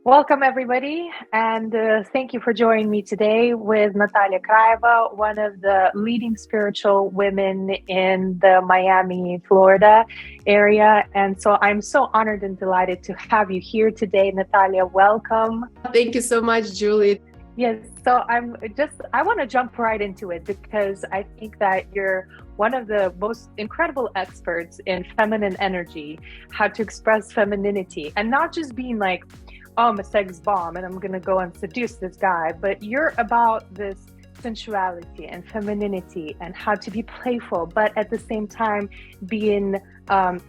Welcome, everybody, and thank you for joining me today with Natalya Krayeva, one of the leading spiritual women in the Miami, Florida area. And so I'm so honored and delighted to have you here today, Natalya. Welcome. Thank you so much, Julie. Yes, so I want to jump right into it because I think that you're one of the most incredible experts in feminine energy, how to express femininity, and not just being like, oh, I'm a sex bomb and I'm going to go and seduce this guy, but you're about this sensuality and femininity and how to be playful, but at the same time being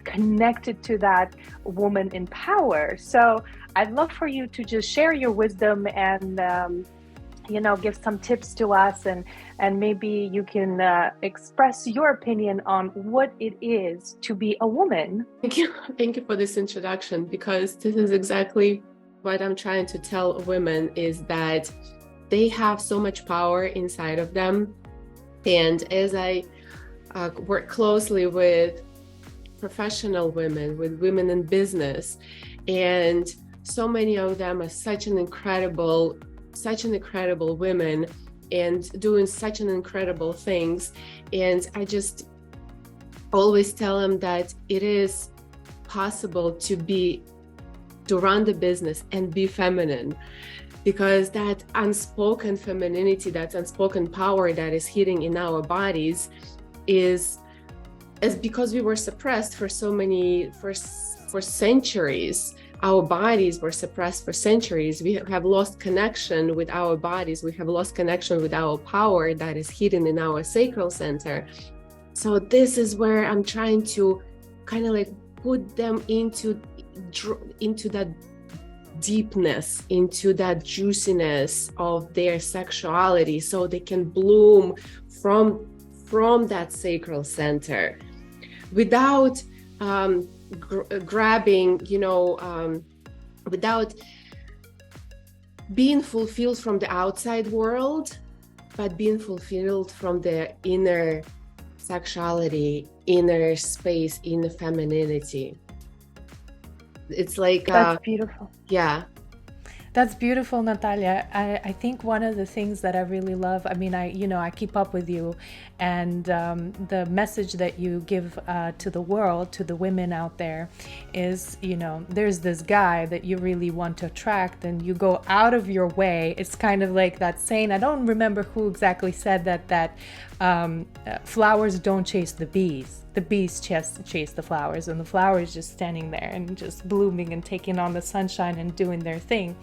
connected to that woman in power. So I'd love for you to just share your wisdom and give some tips to us, and maybe you can express your opinion on what it is to be a woman. Thank you for this introduction, because this is exactly what I'm trying to tell women, is that they have so much power inside of them. And as I work closely with professional women, with women in business, and so many of them are such an incredible women and doing such an incredible things. And I just always tell them that it is possible to run the business and be feminine, because that unspoken femininity, that unspoken power that is hidden in our bodies is because we were suppressed for centuries. Our bodies were suppressed for centuries. We have lost connection with our bodies. We have lost connection with our power that is hidden in our sacral center. So this is where I'm trying to kind of like put them into that deepness, into that juiciness of their sexuality, so they can bloom from that sacral center without grabbing, without being fulfilled from the outside world, but being fulfilled from the inner sexuality, inner space, inner femininity. It's like that's beautiful. Yeah. That's beautiful, Natalya. I think one of the things that I really love, I mean, I keep up with you, and the message that you give to the world, to the women out there, is, there's this guy that you really want to attract, and you go out of your way. It's kind of like that saying, I don't remember who exactly said that flowers don't chase the bees. The bees chase the flowers, and the flowers just standing there and just blooming and taking on the sunshine and doing their thing.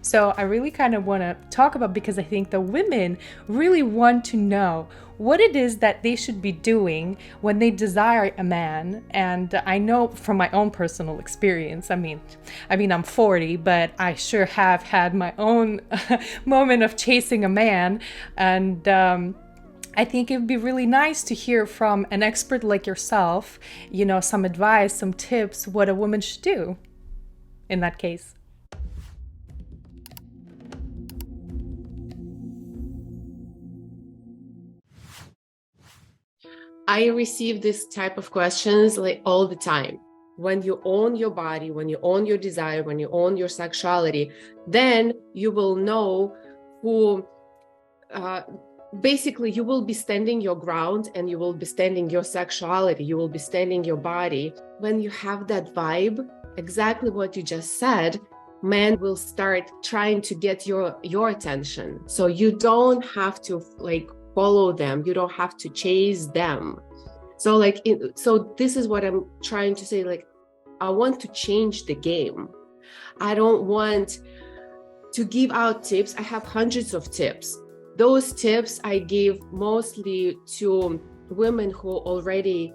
So I really kind of want to talk about, because I think the women really want to know what it is that they should be doing when they desire a man. And I know from my own personal experience, I mean I'm 40, but I sure have had my own moment of chasing a man. And I think it would be really nice to hear from an expert like yourself, some advice, some tips, what a woman should do in that case. I receive this type of questions like all the time. When you own your body, when you own your desire, when you own your sexuality, then you will know who, basically you will be standing your ground, and you will be standing your sexuality, you will be standing your body. When you have that vibe, exactly what you just said, men will start trying to get your attention. So you don't have to follow them, you don't have to chase them. So so this is what I'm trying to say, I want to change the game. I don't want to give out tips. I have hundreds of tips. Those tips I give mostly to women who already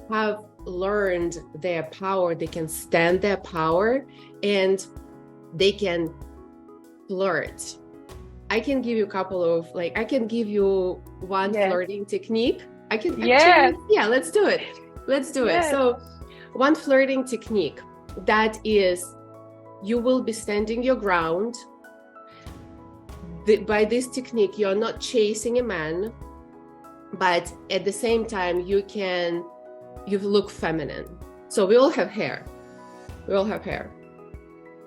have learned their power. They can stand their power and they can flirt. I can give you a couple of, I can give you one flirting technique. I can let's do it. Let's do it. So one flirting technique, that is, you will be standing your ground. By this technique, you're not chasing a man, but at the same time, you look feminine. So we all have hair.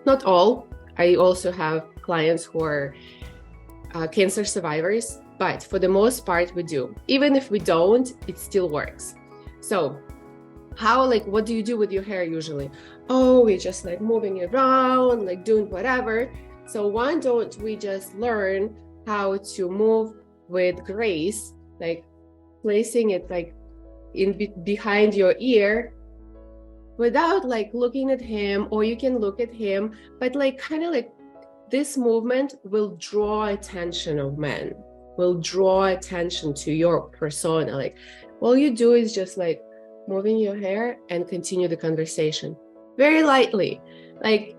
Not all. I also have clients who are cancer survivors, but for the most part we do. Even if we don't, it still works. So what do you do with your hair usually? Oh, we're just like moving it around, like doing whatever. So why don't we just learn how to move with grace, like placing it like behind your ear without like looking at him, or you can look at him, but like kind of like this movement will draw attention of men, will draw attention to your persona. Like all you do is just like moving your hair and continue the conversation very lightly. Like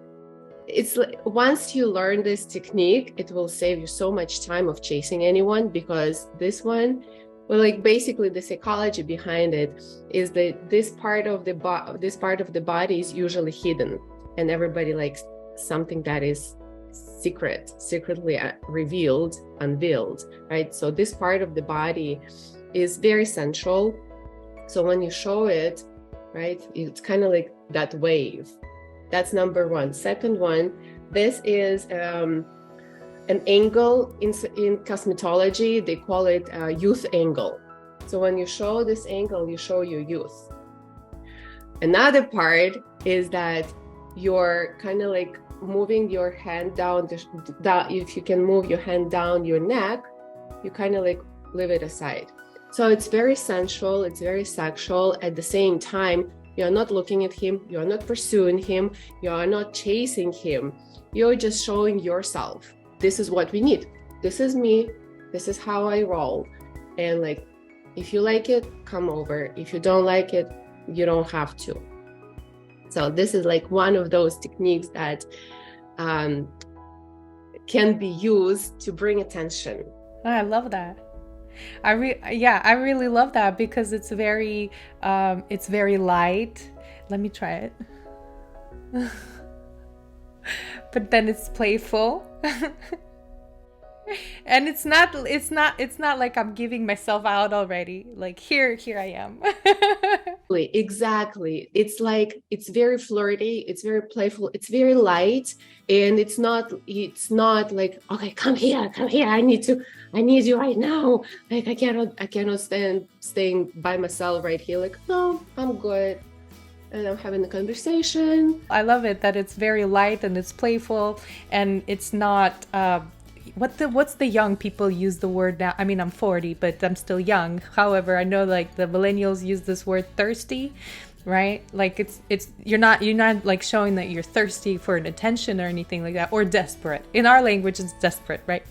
it's like once you learn this technique, it will save you so much time of chasing anyone, because this one, well, like basically the psychology behind it is that this part of the body is usually hidden, and everybody likes something that is secretly unveiled, right? So this part of the body is very sensual. So when you show it, right, it's kind of like that wave. That's number one. Second one, this is an angle in cosmetology. They call it a youth angle. So when you show this angle, you show your youth. Another part is that you're kind of like moving your hand down. If you can move your hand down your neck, you kind of like leave it aside. So it's very sensual, it's very sexual. At the same time, you're not looking at him, you're not pursuing him, you are not chasing him. You're just showing yourself. This is what we need. This is me. This is how I roll. And like, if you like it, come over. If you don't like it, you don't have to. So this is like one of those techniques that can be used to bring attention. I love that. I really love that, because it's very light. Let me try it. But then it's playful. And it's not like I'm giving myself out already. Like here I am. Exactly. It's like, it's very flirty, it's very playful, it's very light, and it's not like, okay, come here, I need you right now. Like I cannot staying by myself right here. Like, no, I'm good. And I'm having a conversation. I love it that it's very light and it's playful, and it's not what's the young people use the word now? I mean, I'm 40, but I'm still young. However, I know like the millennials use this word thirsty, right? Like it's you're not like showing that you're thirsty for an attention or anything like that, or desperate. In our language, it's desperate, right?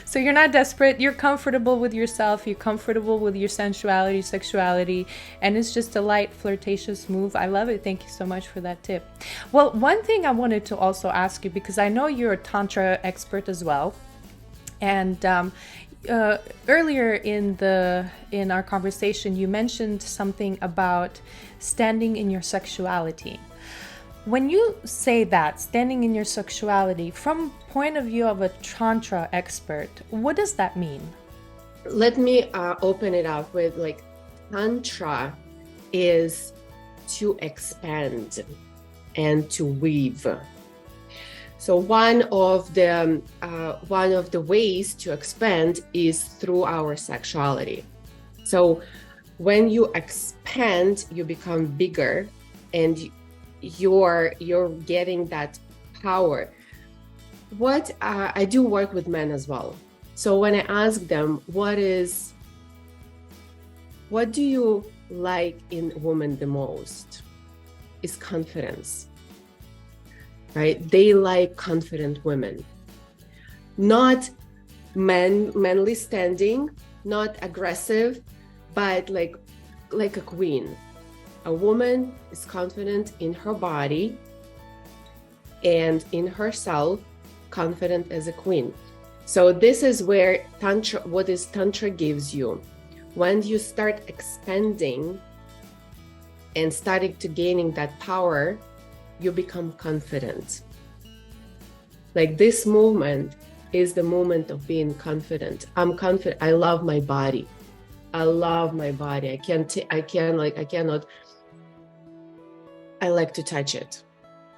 So you're not desperate. You're comfortable with yourself. You're comfortable with your sensuality, sexuality, and it's just a light, flirtatious move. I love it. Thank you so much for that tip. Well, one thing I wanted to also ask you, because I know you're a Tantra expert as well. And earlier in our conversation, you mentioned something about standing in your sexuality. When you say that, standing in your sexuality, from point of view of a Tantra expert, what does that mean? Let me open it up with like, Tantra is to expand and to weave. So one of the ways to expand is through our sexuality. So when you expand, you become bigger, and you're getting that power. What I do work with men as well. So when I ask them, what do you like in a woman the most? Is confidence. Right? They like confident women, not manly standing, not aggressive, but like a queen. A woman is confident in her body and in herself, confident as a queen. So this is where Tantra gives you. When you start expanding and starting to gaining that power, you become confident. Like this movement is the moment of being confident. I'm confident. I love my body. I like to touch it.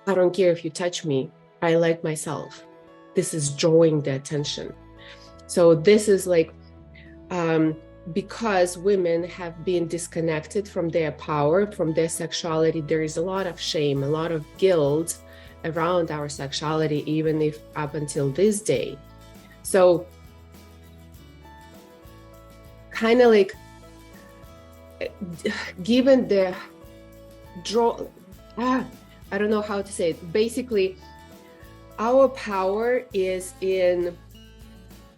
I don't care if you touch me. I like myself. This is drawing the attention. So this is like, because women have been disconnected from their power, from their sexuality, there is a lot of shame, a lot of guilt around our sexuality, even if up until this day. So kind of like, given the I don't know how to say it. Basically, our power is in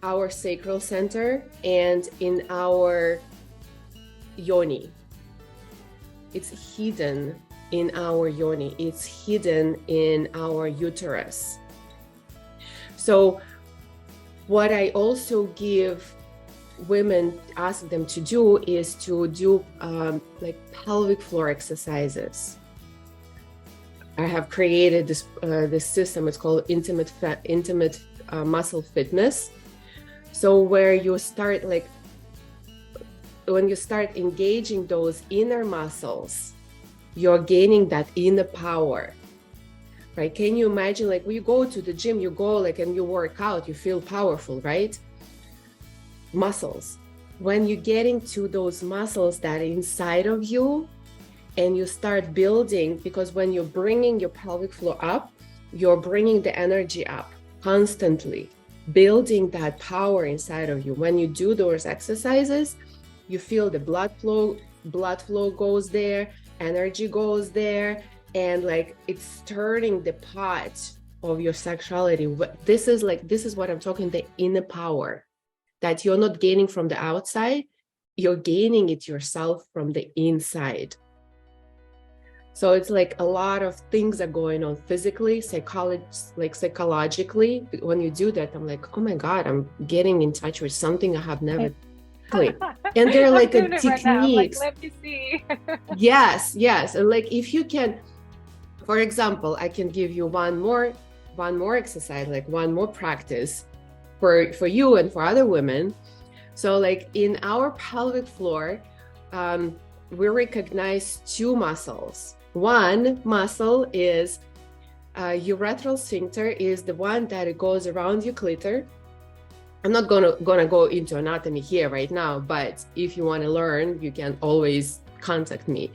our sacral center and in our yoni. It's hidden in our yoni. It's hidden in our uterus. So what I also give women, ask them to do, is to do like pelvic floor exercises. I have created this system. It's called intimate muscle fitness. So where you start, like, when you start engaging those inner muscles, you're gaining that inner power, right? Can you imagine, like, when you go to the gym, you go like and you work out, you feel powerful, right? Muscles. When you're getting to those muscles that are inside of you, and you start building, because when you're bringing your pelvic floor up, you're bringing the energy up constantly, building that power inside of you. When you do those exercises, you feel the blood flow goes there, energy goes there, and like it's turning the pot of your sexuality. This is what I'm talking, the inner power that you're not gaining from the outside, you're gaining it yourself from the inside. So it's like a lot of things are going on physically, psychologically. When you do that, I'm like, oh my God, I'm getting in touch with something I have never. And they're like techniques. Right now. Like, let me see. Yes. And like, if you can, for example, I can give you one more exercise, like one more practice for you and for other women. So like in our pelvic floor, we recognize two muscles. One muscle is urethral sphincter, is the one that goes around your clitor. I'm not gonna go into anatomy here right now, but if you want to learn, you can always contact me.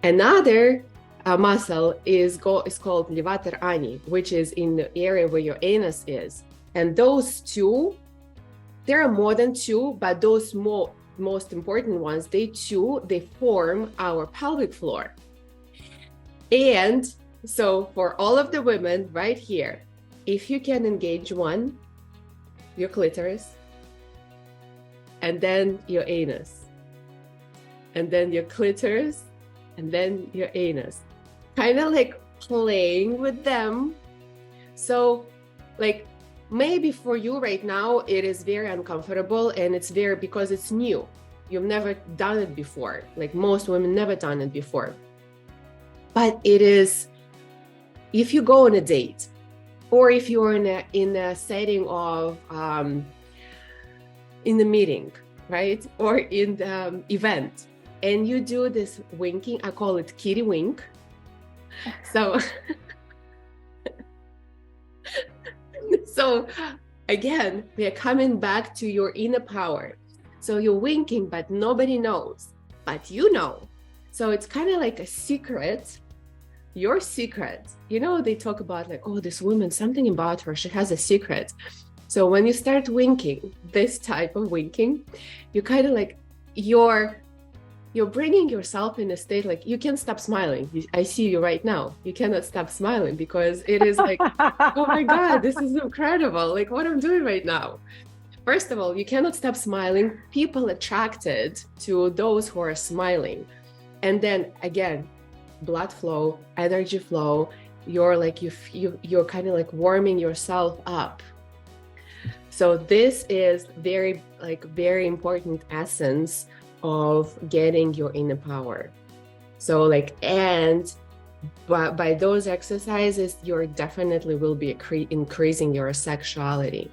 Another muscle is called levator ani, which is in the area where your anus is. And those two, there are more than two, but those most important ones, they form our pelvic floor. And so for all of the women right here, if you can engage one, your clitoris, and then your anus, and then your clitoris, and then your anus, kind of like playing with them. So like, maybe for you right now, it is very uncomfortable, and it's because it's new. You've never done it before. Like most women never done it before. But it is, if you go on a date, or if you're in a setting of, in the meeting, right? Or in the event, and you do this winking, I call it kitty wink. So, so again, we are coming back to your inner power. So you're winking, but nobody knows, but you know. So it's kind of like a secret, your secret. You know, they talk about like, oh, this woman, something about her, she has a secret. So when you start winking, this type of winking, you kind of like, you're bringing yourself in a state like you can't stop smiling. I see you right now. You cannot stop smiling because it is like, oh my God, this is incredible. Like what I'm doing right now. First of all, you cannot stop smiling. People attracted to those who are smiling. And then again, blood flow, energy flow, you're like, you're kind of like warming yourself up. So this is very important essence of getting your inner power. So like, and by those exercises, you're definitely will be increasing your sexuality.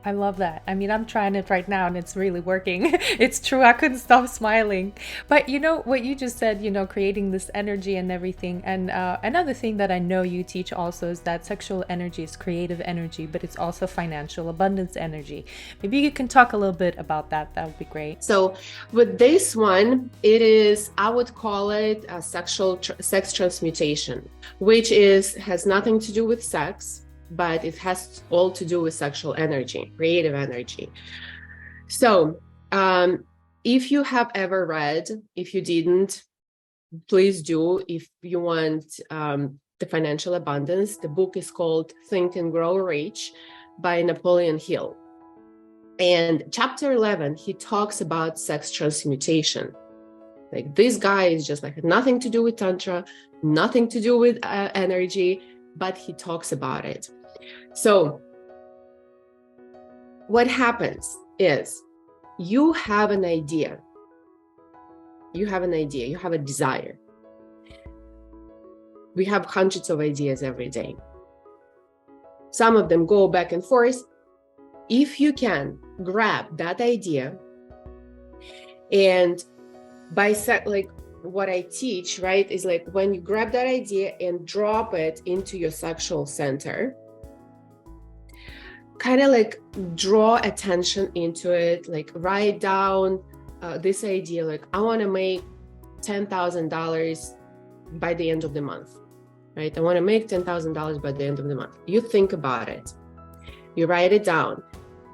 I love that. I mean, I'm trying it right now and it's really working. It's true. I couldn't stop smiling. But you know what you just said, creating this energy and everything. And another thing that I know you teach also is that sexual energy is creative energy, but it's also financial abundance energy. Maybe you can talk a little bit about that. That would be great. So with this one, it is, I would call it a sex transmutation, which has nothing to do with sex, but it has all to do with sexual energy, creative energy. So if you have ever read, if you didn't, please do. If you want the financial abundance, the book is called Think and Grow Rich by Napoleon Hill. And chapter 11, he talks about sex transmutation. Like, this guy is just like nothing to do with Tantra, nothing to do with energy, but he talks about it. So what happens is you have an idea. You have a desire. We have hundreds of ideas every day. Some of them go back and forth. If you can grab that idea, and like what I teach, right, is like when you grab that idea and drop it into your sexual center, kind of like draw attention into it, like write down this idea, like I want to make $10,000 by the end of the month, right? I want to make $10,000 by the end of the month. You think about it, you write it down.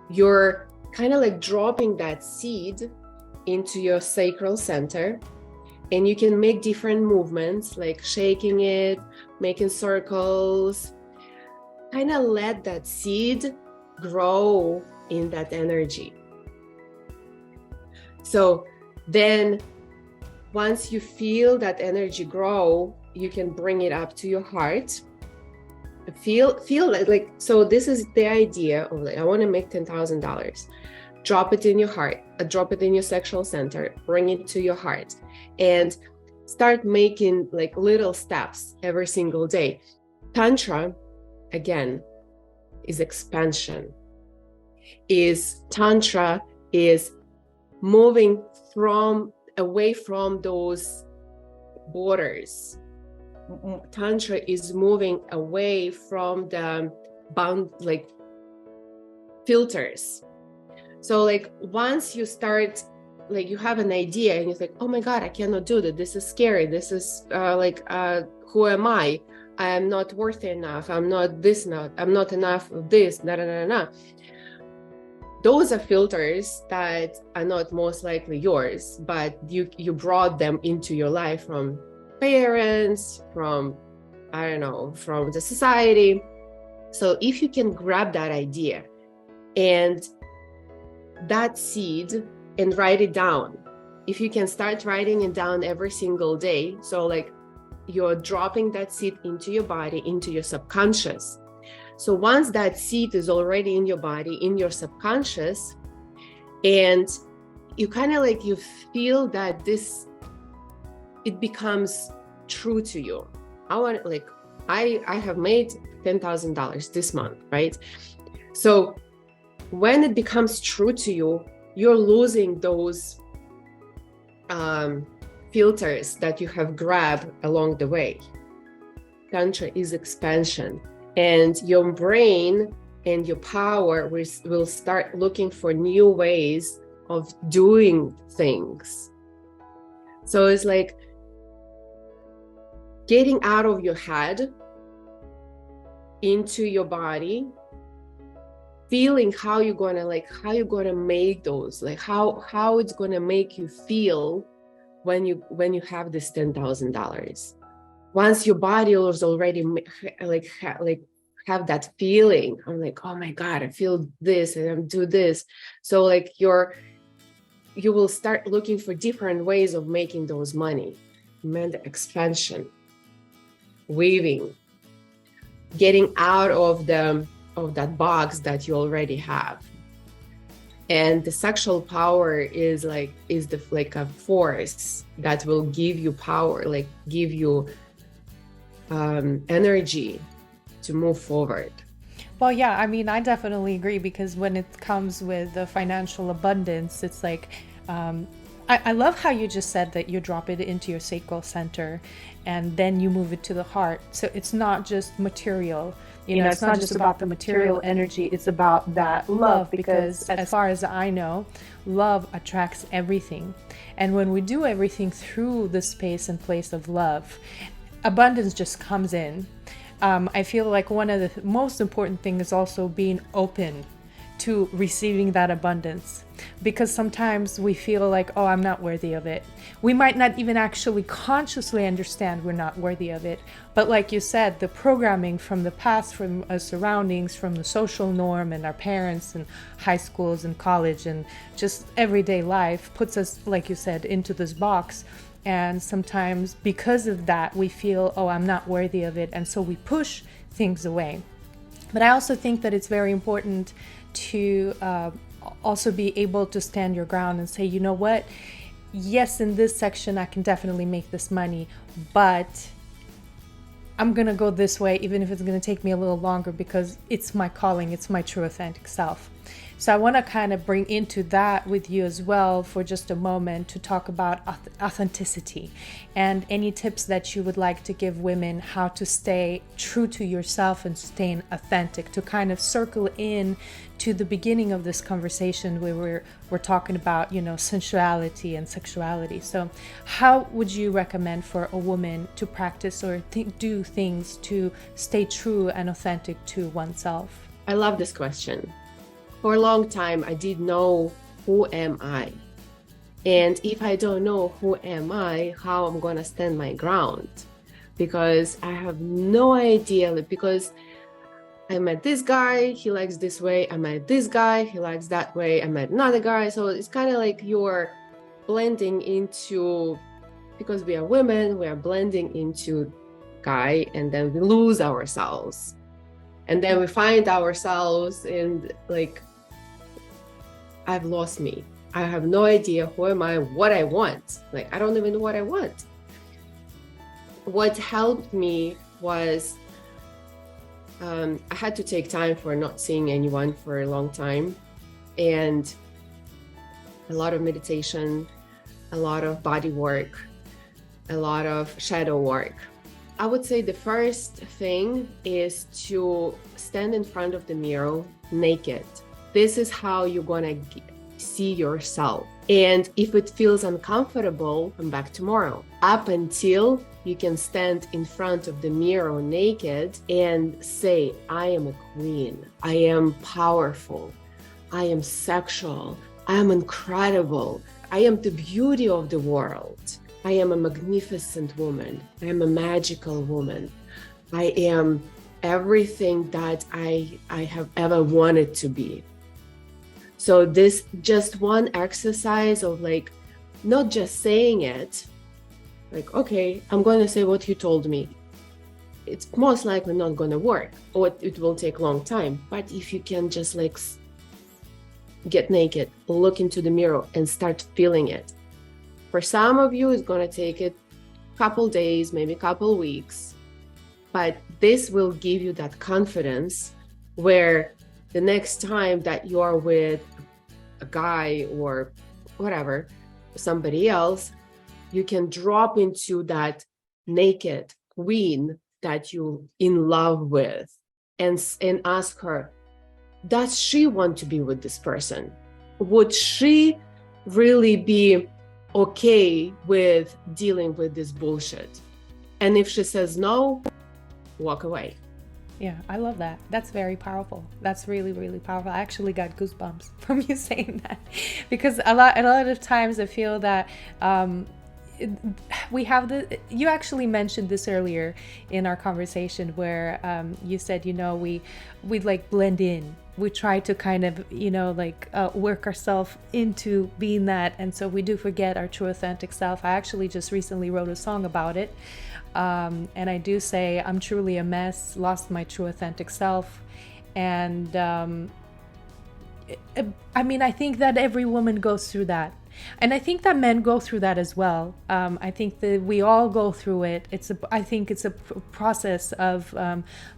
You're kind of like dropping that seed into your sacral center, and you can make different movements, like shaking it, making circles, kind of let that seed grow in that energy. So then once you feel that energy grow, you can bring it up to your heart. Feel like, so this is the idea of like, I want to make $10,000. Drop it in your heart, drop it in your sexual center, bring it to your heart, and start making like little steps every single day. Tantra, again, is expansion. Tantra is moving away from those borders. Tantra is moving away from the filters. So like once you start, like you have an idea and you think, oh my God, I cannot do that. This is scary. This is who am I? I am not worthy enough. I'm not enough of this, Those are filters that are not most likely yours, but you brought them into your life from parents, from the society. So if you can grab that idea and that seed and write it down, if you can start writing it down every single day, so like you're dropping that seed into your body, into your subconscious. So once that seed is already in your body, in your subconscious, and you kind of like, you feel that it becomes true to you. I have made $10,000 this month, right? So when it becomes true to you, you're losing those filters that you have grabbed along the way. Tantra is expansion, and your brain and your power will start looking for new ways of doing things. So it's like getting out of your head into your body, feeling how you're gonna make those, like how it's gonna make you feel when you have this $10,000. Once your body was already have that feeling, I'm like, oh my God, I feel this and I'm do this. So like you will start looking for different ways of making those money. The expansion, weaving, getting out of that box that you already have. And the sexual power is like a force that will give you power, like give you energy to move forward. Well, yeah, I mean, I definitely agree because when it comes with the financial abundance, it's like, um, I love how you just said that you drop it into your sacral center and then you move it to the heart. So it's not just material, it's It's not not just just about about the the material material energy, energy, it's it's about about that that love love because, because as far as I know, love attracts everything. And when we do everything through the space and place of love, abundance just comes in. I feel like one of the most important things is also being open to receiving that abundance, because sometimes we feel like, oh, I'm not worthy of it. We might not even actually consciously understand we're not worthy of it, but like you said, the programming from the past, from our surroundings, from the social norm and our parents and high schools and college and just everyday life puts us, like you said, into this box. And sometimes because of that, we feel, oh, I'm not worthy of it. And so we push things away. But I also think that it's very important to also be able to stand your ground and say, you know what? Yes, in this section, I can definitely make this money, but I'm going to go this way, even if it's going to take me a little longer, because it's my calling, it's my true authentic self. So I want to kind of bring into that with you as well for just a moment to talk about authenticity and any tips that you would like to give women how to stay true to yourself and staying authentic, to kind of circle in to the beginning of this conversation where we're talking about, sensuality and sexuality. So how would you recommend for a woman to practice or do things to stay true and authentic to oneself? I love this question. For a long time, I didn't know who am I. And if I don't know who am I, how I'm going to stand my ground? Because I have no idea, because I met this guy, he likes this way. I met this guy, he likes that way. I met another guy. So it's kind of like you're blending into, because we are women, we are blending into guy, and then we lose ourselves. And then we find ourselves in like, I've lost me. I have no idea who am I, what I want. Like, I don't even know what I want. What helped me was I had to take time for not seeing anyone for a long time, and a lot of meditation, a lot of body work, a lot of shadow work. I would say the first thing is to stand in front of the mirror naked. This is how you're gonna see yourself. And if it feels uncomfortable, come back tomorrow. Up until you can stand in front of the mirror naked and say, I am a queen. I am powerful. I am sexual. I am incredible. I am the beauty of the world. I am a magnificent woman. I am a magical woman. I am everything that I have ever wanted to be. So this just one exercise of like, not just saying it, like, okay, I'm going to say what you told me. It's most likely not going to work, or it will take a long time. But if you can just like get naked, look into the mirror and start feeling it. For some of you, it's going to take it a couple days, maybe a couple weeks. But this will give you that confidence where the next time that you are with a guy or whatever, somebody else, you can drop into that naked queen that you're in love with and ask her, does she want to be with this person? Would she really be okay with dealing with this bullshit? And if she says no, walk away. Yeah, I love that. That's very powerful. That's really, really powerful. I actually got goosebumps from you saying that, because a lot of times I feel that we have you actually mentioned this earlier in our conversation where you said, we like blend in. We try to kind of, work ourselves into being that. And so we do forget our true authentic self. I actually just recently wrote a song about it. And I do say, I'm truly a mess, lost my true authentic self. And I think that every woman goes through that. And I think that men go through that as well. I think that we all go through it. I think it's a process of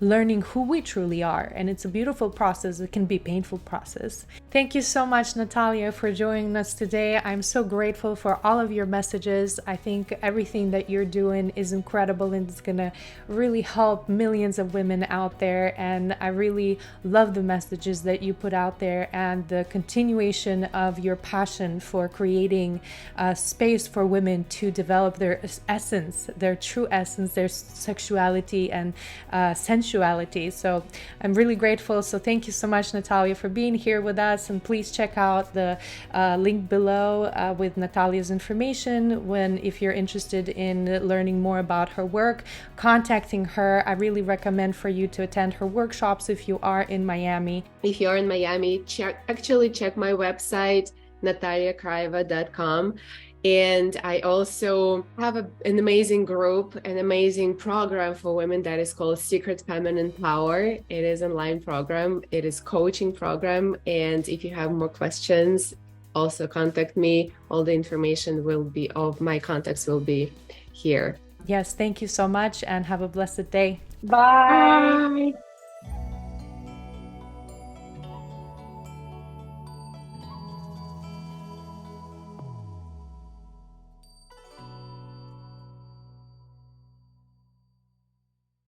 learning who we truly are. And it's a beautiful process. It can be a painful process. Thank you so much, Natalya, for joining us today. I'm so grateful for all of your messages. I think everything that you're doing is incredible and it's going to really help millions of women out there. And I really love the messages that you put out there and the continuation of your passion for creating a space for women to develop their essence, their true essence, their sexuality and sensuality. So I'm really grateful. So thank you so much, Natalya, for being here with us. And please check out the link below with Natalya's information if you're interested in learning more about her work, contacting her. I really recommend for you to attend her workshops if you are in Miami. If you're in Miami, check my website, natalyakrayeva.com. And I also have an amazing group, an amazing program for women that is called Secret Feminine Power. It is an online program. It is coaching program. And if you have more questions, also contact me. All the information of my contacts will be here. Yes, thank you so much and have a blessed day. Bye. Bye.